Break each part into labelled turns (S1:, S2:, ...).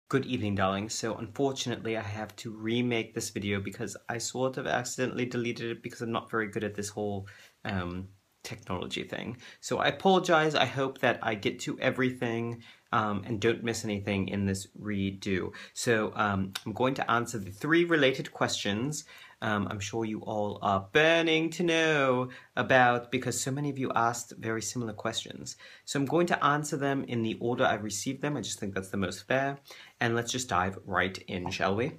S1: Good evening, darling. So unfortunately I have to remake this video because I sort of accidentally deleted it because I'm not very good at this whole technology thing. So I apologize. I hope that I get to everything and don't miss anything in this redo. So I'm going to answer the 3 related questions I'm sure you all are burning to know about because so many of you asked very similar questions. So I'm going to answer them in the order I received them. I just think that's the most fair. And let's just dive right in, shall we?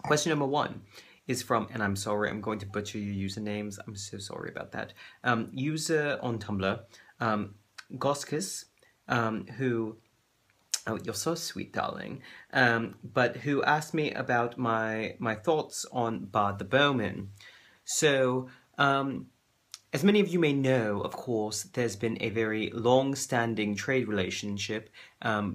S1: Question number 1 is from, and I'm sorry, I'm going to butcher your usernames. I'm so sorry about that. User on Tumblr, Goskus, who... Oh, you're so sweet, darling. But who asked me about my thoughts on Bard the Bowman. So, as many of you may know, of course, there's been a very long-standing trade relationship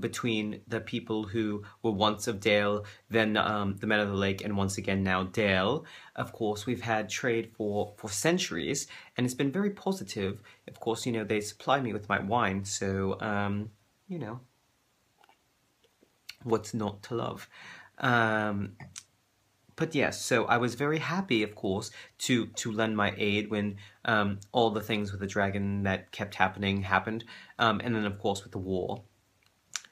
S1: between the people who were once of Dale, then the Men of the Lake, and once again now Dale. Of course, we've had trade for centuries, and it's been very positive. Of course, you know, they supply me with my wine, so, you know, what's not to love? But yes, so I was very happy, of course, to lend my aid when all the things with the dragon that kept happening happened, and then of course with the war.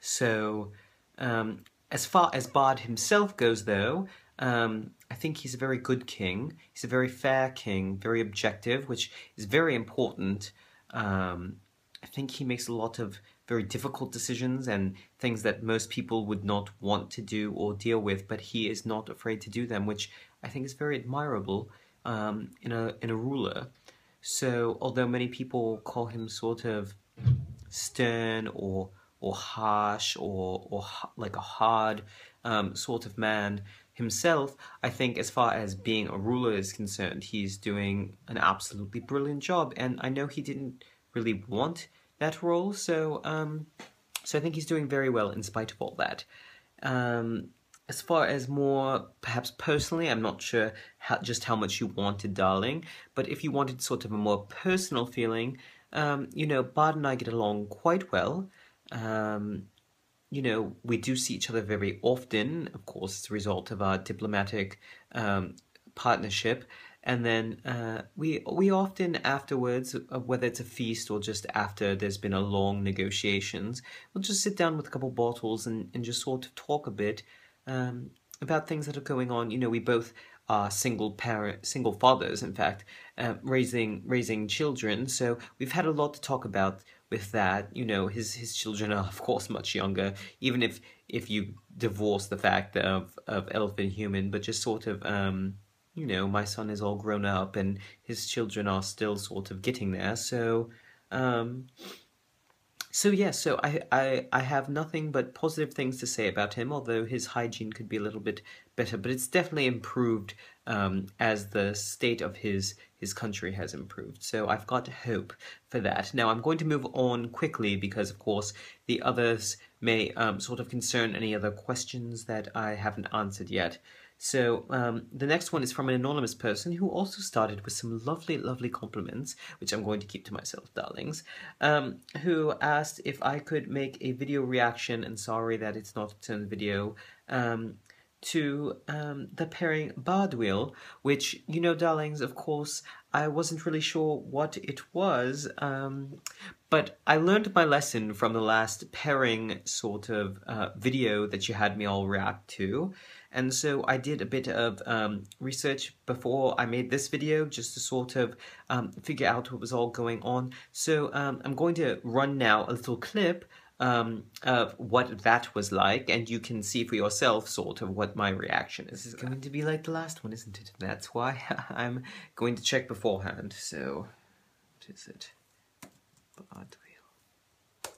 S1: So as far as Bard himself goes, though, I think he's a very good king. He's a very fair king, very objective, which is very important. I think he makes a lot of very difficult decisions and things that most people would not want to do or deal with, but he is not afraid to do them, which I think is very admirable in a ruler. So although many people call him sort of stern or harsh or like a hard sort of man himself, I think as far as being a ruler is concerned, he's doing an absolutely brilliant job, and I know he didn't really want that role, so so I think he's doing very well in spite of all that. As far as more, perhaps personally, I'm not sure just how much you wanted, darling, but if you wanted sort of a more personal feeling, you know, Bard and I get along quite well. You know, we do see each other very often, of course, as a result of our diplomatic partnership. And then we often afterwards, whether it's a feast or just after there's been a long negotiations, we'll just sit down with a couple bottles and just sort of talk a bit about things that are going on. You know, we both are single fathers, in fact, raising children. So we've had a lot to talk about with that. You know, his children are of course much younger, even if you divorce the fact of elf and human, but just sort of you know, my son is all grown up and his children are still sort of getting there. So, yeah, so I have nothing but positive things to say about him, although his hygiene could be a little bit better, but it's definitely improved as the state of his country has improved. So I've got hope for that. Now I'm going to move on quickly because, of course, the others may sort of concern any other questions that I haven't answered yet. So the next one is from an anonymous person who also started with some lovely, lovely compliments, which I'm going to keep to myself, darlings, who asked if I could make a video reaction, and sorry that it's not a turn video, to the pairing Bard Wheel, which, you know, darlings, of course, I wasn't really sure what it was, but I learned my lesson from the last pairing sort of video that you had me all react to. And so I did a bit of research before I made this video just to sort of figure out what was all going on. So I'm going to run now a little clip of what that was like, and you can see for yourself sort of what my reaction is. This is going to be like the last one, isn't it? That's why I'm going to check beforehand. So, what is it? Bard Wheel.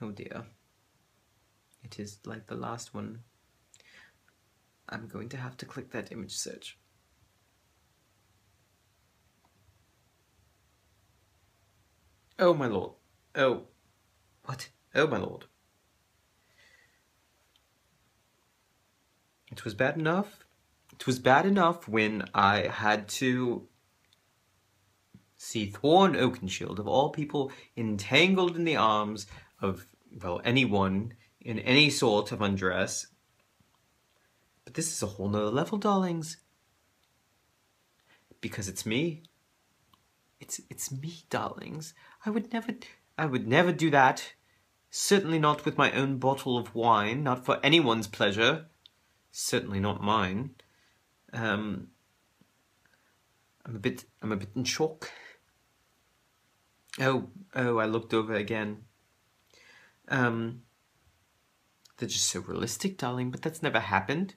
S1: Oh dear. It is like the last one. I'm going to have to click that image search. Oh my lord. Oh. What? Oh my lord. It was bad enough. It was bad enough when I had to see Thorn Oakenshield, of all people, entangled in the arms well, anyone in any sort of undress. But this is a whole nother level, darlings. Because it's me. It's me, darlings. I would never do that. Certainly not with my own bottle of wine, not for anyone's pleasure. Certainly not mine. I'm a bit in shock. Oh, I looked over again. They're just so realistic, darling, but that's never happened.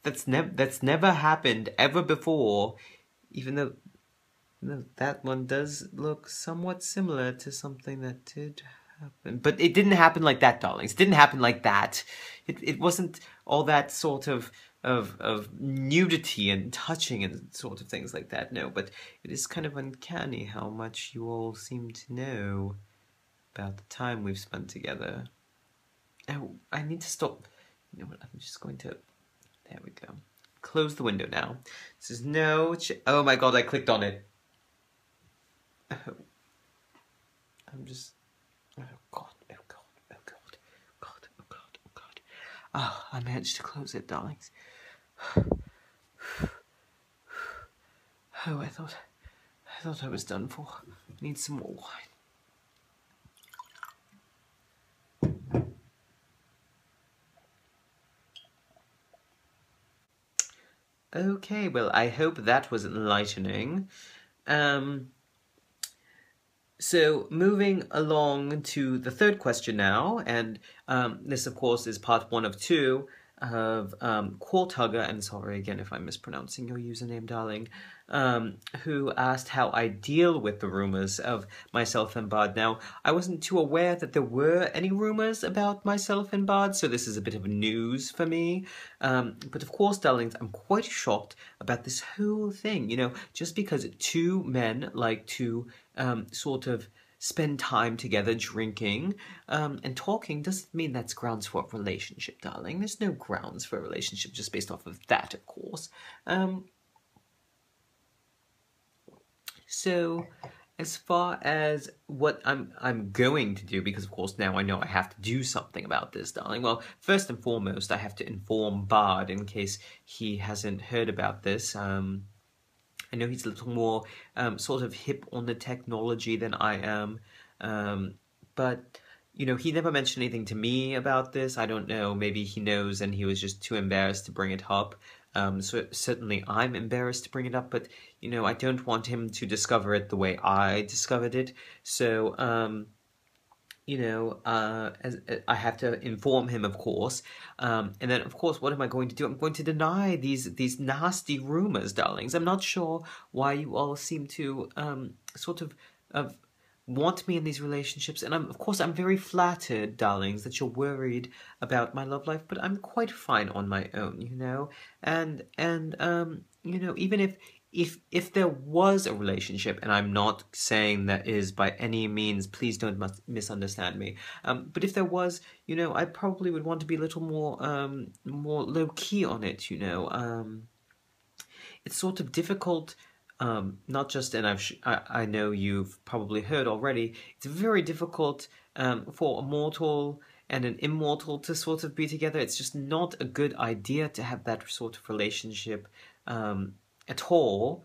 S1: That's never happened ever before, even though that one does look somewhat similar to something that did happen. But it didn't happen like that, darlings. It didn't happen like that. It wasn't all that sort of nudity and touching and sort of things like that. No, but it is kind of uncanny how much you all seem to know about the time we've spent together. Oh, I need to stop. You know what? I'm just going to... There we go. Close the window now. This is no... Oh my god, I clicked on it. Oh. I'm just... Oh god, oh god, oh god, god, oh god, oh god. Oh, I managed to close it, darlings. Oh, I thought I was done for. I need some more wine. Okay, well, I hope that was enlightening. So moving along to the third question now, and this, of course, is part 1 of 2 of Courtugger, and sorry again if I'm mispronouncing your username, darling, who asked how I deal with the rumors of myself and Bard. Now, I wasn't too aware that there were any rumors about myself and Bard, so this is a bit of news for me. But of course, darlings, I'm quite shocked about this whole thing. You know, just because 2 men like to sort of spend time together drinking and talking doesn't mean that's grounds for a relationship, darling. There's no grounds for a relationship just based off of that, of course. So as far as what I'm going to do, because of course now I know I have to do something about this, darling. Well, first and foremost, I have to inform Bard in case he hasn't heard about this. I know he's a little more sort of hip on the technology than I am, but, you know, he never mentioned anything to me about this. I don't know, maybe he knows and he was just too embarrassed to bring it up. So certainly I'm embarrassed to bring it up, but, you know, I don't want him to discover it the way I discovered it. So, you know, I have to inform him, of course. And then, of course, what am I going to do? I'm going to deny these nasty rumors, darlings. I'm not sure why you all seem to sort of want me in these relationships. And of course, I'm very flattered, darlings, that you're worried about my love life. But I'm quite fine on my own, you know. And you know, even if there was a relationship, and I'm not saying that is by any means, please don't misunderstand me, but if there was, you know, I probably would want to be a little more low-key on it, you know. It's sort of difficult, not just, and I know you've probably heard already, it's very difficult for a mortal and an immortal to sort of be together. It's just not a good idea to have that sort of relationship at all,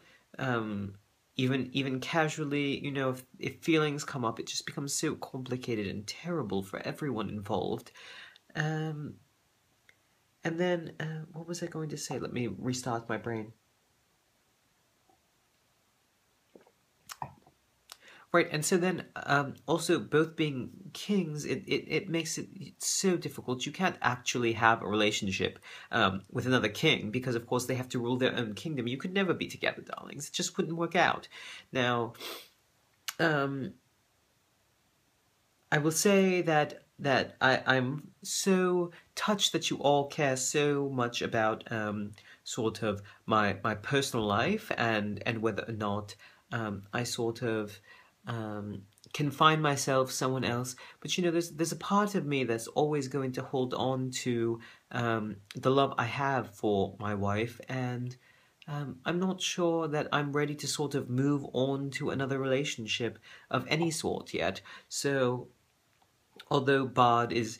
S1: even casually. You know, if feelings come up, it just becomes so complicated and terrible for everyone involved. And then, what was I going to say? Let me restart my brain. Right, and so then, also, both being kings, it makes it so difficult. You can't actually have a relationship with another king, because, of course, they have to rule their own kingdom. You could never be together, darlings. It just wouldn't work out. Now, I will say that I'm so touched that you all care so much about sort of my personal life and whether or not I sort of can find myself someone else. But, you know, there's a part of me that's always going to hold on to the love I have for my wife, and I'm not sure that I'm ready to sort of move on to another relationship of any sort yet. So although Bard is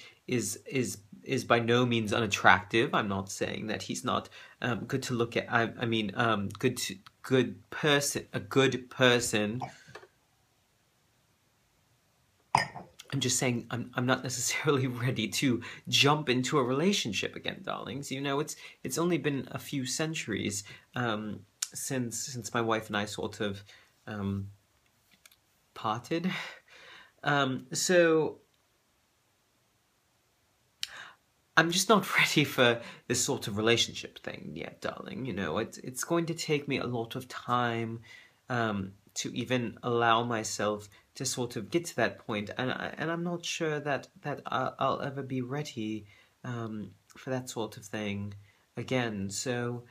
S1: by no means unattractive. I'm not saying that he's not good to look at. I mean, good person, a good person. I'm just saying I'm not necessarily ready to jump into a relationship again, darlings. You know, it's only been a few centuries since my wife and I sort of parted. So I'm just not ready for this sort of relationship thing yet, darling. You know, it's going to take me a lot of time to even allow myself to sort of get to that point, and I'm not sure that I'll ever be ready for that sort of thing again. So.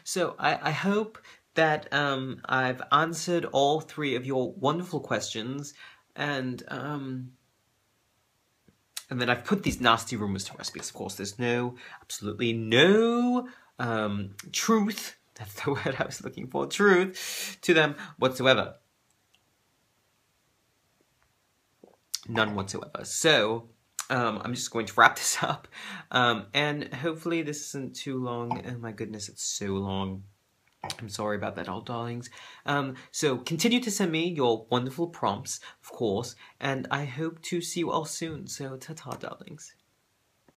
S1: So I hope that I've answered all three of your wonderful questions, and then I've put these nasty rumors to rest because, of course, there's absolutely no truth. That's the word I was looking for. Truth to them whatsoever. None whatsoever. So. I'm just going to wrap this up, and hopefully this isn't too long. Oh my goodness, it's so long. I'm sorry about that, all darlings. So continue to send me your wonderful prompts, of course, and I hope to see you all soon. So ta-ta, darlings.